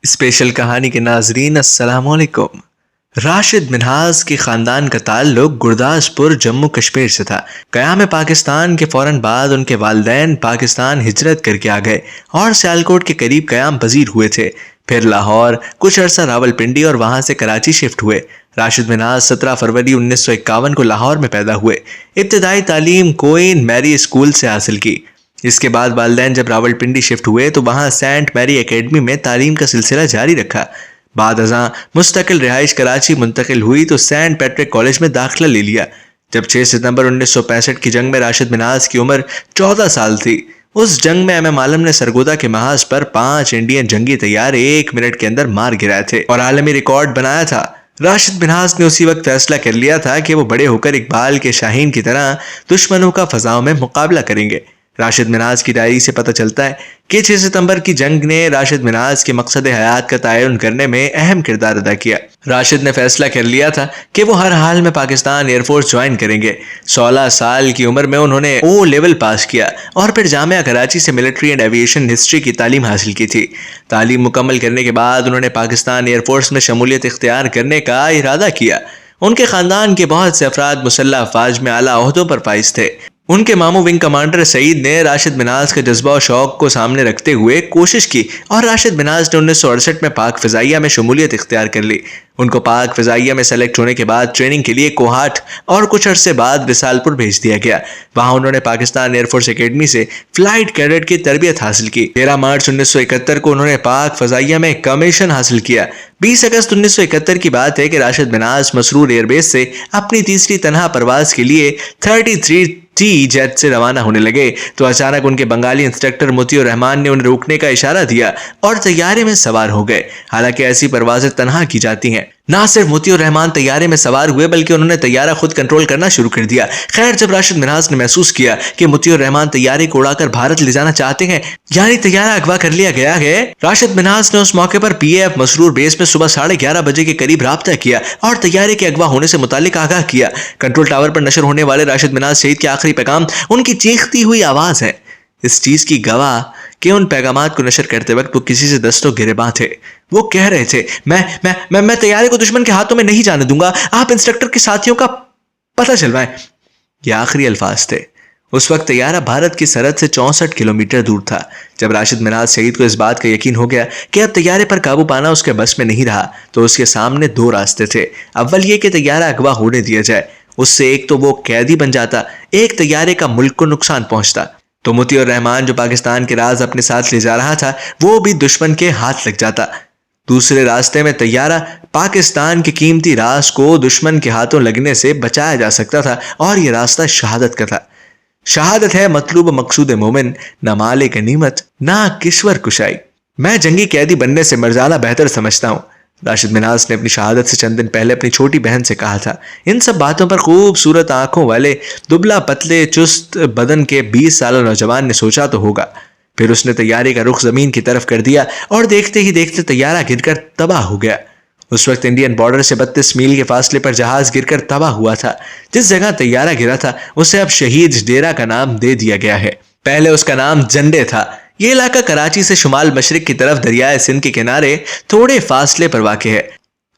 Special کہانی کے ناظرین السلام علیکم۔ راشد منہاز کے خاندان کا تعلق گرداسپور جموں کشمیر سے تھا۔ قیام پاکستان کے فوراً بعد ان کے والدین پاکستان ہجرت کر کے آ گئے اور سیالکوٹ کے قریب قیام پذیر ہوئے تھے۔ پھر لاہور، کچھ عرصہ راولپنڈی اور وہاں سے کراچی شفٹ ہوئے۔ راشد منہاز 17 فروری 1951 کو لاہور میں پیدا ہوئے۔ ابتدائی تعلیم کوئین میری اسکول سے حاصل کی۔ اس کے بعد والدین جب راولپنڈی شفٹ ہوئے تو وہاں سینٹ میری اکیڈمی میں تعلیم کا سلسلہ جاری رکھا۔ بعد ازاں مستقل رہائش کراچی منتقل ہوئی تو سینٹ پیٹرک کالج میں داخلہ لے لیا۔ جب 6 ستمبر 1965 کی جنگ میں راشد منہاز کی عمر 14 سال تھی، اس جنگ میں ایم عالم نے سرگودا کے محاذ پر 5 انڈین جنگی طیارے 1 منٹ کے اندر مار گرائے تھے اور عالمی ریکارڈ بنایا تھا۔ راشد منہاز نے اسی وقت فیصلہ کر لیا تھا کہ وہ بڑے ہو کر اقبال کے شاہین کی طرح دشمنوں کا فضاؤں میں مقابلہ کریں گے۔ راشد منہاز کی ڈائری سے پتہ چلتا ہے کہ 6 ستمبر کی جنگ نے راشد منہاز کے مقصد حیات کا تعین کرنے میں اہم کردار ادا کیا۔ راشد نے فیصلہ کر لیا تھا کہ وہ ہر حال میں پاکستان ایئر فورس جوائن کریں گے۔ 16 سال کی عمر میں انہوں نے او لیول پاس کیا اور پھر جامعہ کراچی سے ملٹری اینڈ ایویشن ہسٹری کی تعلیم حاصل کی تھی۔ تعلیم مکمل کرنے کے بعد انہوں نے پاکستان ایئر فورس میں شمولیت اختیار کرنے کا ارادہ کیا۔ ان کے خاندان کے بہت سے افراد مسلح افواج میں اعلیٰ عہدوں پر فائز تھے۔ ان کے ماموں ونگ کمانڈر سعید نے راشد منہاز کے جذبہ و شوق کو سامنے رکھتے ہوئے کوشش کی اور راشد منہاز نے 1968 میں پاک فضائیہ میں شمولیت اختیار کر لی۔ ان کو پاک فضائیہ میں سلیکٹ ہونے کے بعد ٹریننگ کے لیے کوہاٹ اور کچھ عرصے بعد رسالپور بھیج دیا گیا۔ وہاں انہوں نے پاکستان ایئر فورس اکیڈمی سے فلائٹ کیڈٹ کی تربیت حاصل کی۔ 13 مارچ 1971 کو انہوں نے پاک فضائیہ میں کمیشن حاصل کیا۔ 20 اگست 1971 کی بات ہے کہ راشد منہاز مسرور ایئر بیس سے اپنی تیسری تنہا پرواز کے لیے 33 جیٹ سے روانہ ہونے لگے تو اچانک ان کے بنگالی انسٹرکٹر مطیع الرحمان نے انہیں روکنے کا اشارہ دیا اور طیارے میں سوار ہو گئے۔ حالانکہ ایسی پروازیں تنہا کی جاتی ہیں۔ نہ صرف مطیع الرحمان طیارے میں سوار ہوئے بلکہ انہوں نے طیارہ خود کنٹرول کرنا شروع کر دیا۔ خیر، جب راشد منہاز نے محسوس کیا کہ مطیع الرحمان طیارے کو اڑا کر بھارت لے جانا چاہتے ہیں، یعنی طیارہ اغوا کر لیا گیا ہے، راشد منہاز نے اس موقع پر پی اے ایف مسرور بیس میں صبح 11:30 بجے کے قریب رابطہ کیا اور طیارے کے اغوا ہونے سے متعلق آگاہ کیا۔ کنٹرول ٹاور پر نشر ہونے والے راشد منہاز شہید کے آخری پیغام ان کی چیختی ہوئی آواز ہے۔ اس چیز کی گواہ کہ ان پیغامات کو نشر کرتے وقت وہ کسی سے دست و گریباں تھے۔ وہ کہہ رہے تھے، میں طیارے کو دشمن کے ہاتھوں میں نہیں جانے دوں گا، آپ انسٹرکٹر کے ساتھیوں کا پتہ چلوائیں۔ یہ آخری الفاظ تھے۔ اس وقت طیارہ بھارت کی سرحد سے 64 کلومیٹر دور تھا۔ جب راشد منہاز شہید کو اس بات کا یقین ہو گیا کہ اب طیارے پر قابو پانا اس کے بس میں نہیں رہا تو اس کے سامنے 2 راستے تھے۔ اول یہ کہ طیارہ اغوا ہونے دیا جائے، اس سے ایک تو وہ قیدی بن جاتا، ایک طیارے کا ملک کو نقصان پہنچتا۔ تو مطیع الرحمان جو پاکستان کے راز اپنے ساتھ لے جا رہا تھا وہ بھی دشمن کے ہاتھ لگ جاتا۔ دوسرے راستے میں طیارہ پاکستان کے قیمتی راز کو دشمن کے ہاتھوں لگنے سے بچایا جا سکتا تھا اور یہ راستہ شہادت کا تھا۔ شہادت ہے مطلوب و مقصود مومن، نہ مال غنیمت نہ کشور کشائی۔ میں جنگی قیدی بننے سے مر جانا بہتر سمجھتا ہوں، راشد منہاز نے اپنی شہادت سے چند دن پہلے اپنی چھوٹی بہن سے کہا تھا۔ ان سب باتوں پر خوبصورت آنکھوں والے دبلا پتلے چست بدن کے 20 سالہ نوجوان نے سوچا تو ہوگا۔ پھر اس نے طیارے کا رخ زمین کی طرف کر دیا اور دیکھتے ہی دیکھتے طیارہ گر کر تباہ ہو گیا۔ اس وقت انڈین بارڈر سے 32 میل کے فاصلے پر جہاز گر کر تباہ ہوا تھا۔ جس جگہ طیارہ گرا تھا اسے اب شہید ڈیرہ کا نام دے دیا گیا ہے۔ پہلے اس کا نام جنڈے تھا۔ یہ علاقہ کراچی سے شمال مشرق کی طرف دریائے سندھ کے کنارے تھوڑے فاصلے پر واقع ہے۔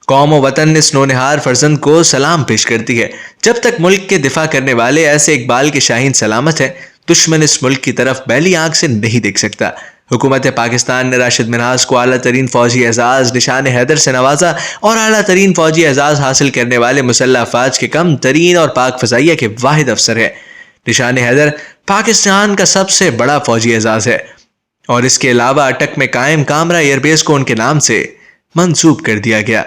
قوم و وطن اس نونہار فرزند کو سلام پیش کرتی ہے۔ جب تک ملک کے دفاع کرنے والے ایسے اقبال کے شاہین سلامت ہیں، دشمن اس ملک کی طرف بیلی آنکھ سے نہیں دیکھ سکتا۔ حکومت پاکستان نے راشد منہاز کو اعلیٰ ترین فوجی اعزاز نشان حیدر سے نوازا اور اعلیٰ ترین فوجی اعزاز حاصل کرنے والے مسلح افواج کے کم ترین اور پاک فضائیہ کے واحد افسر ہے۔ نشان حیدر پاکستان کا سب سے بڑا فوجی اعزاز ہے اور اس کے علاوہ اٹک میں قائم کامرا ایئر بیس کو ان کے نام سے منسوب کر دیا گیا۔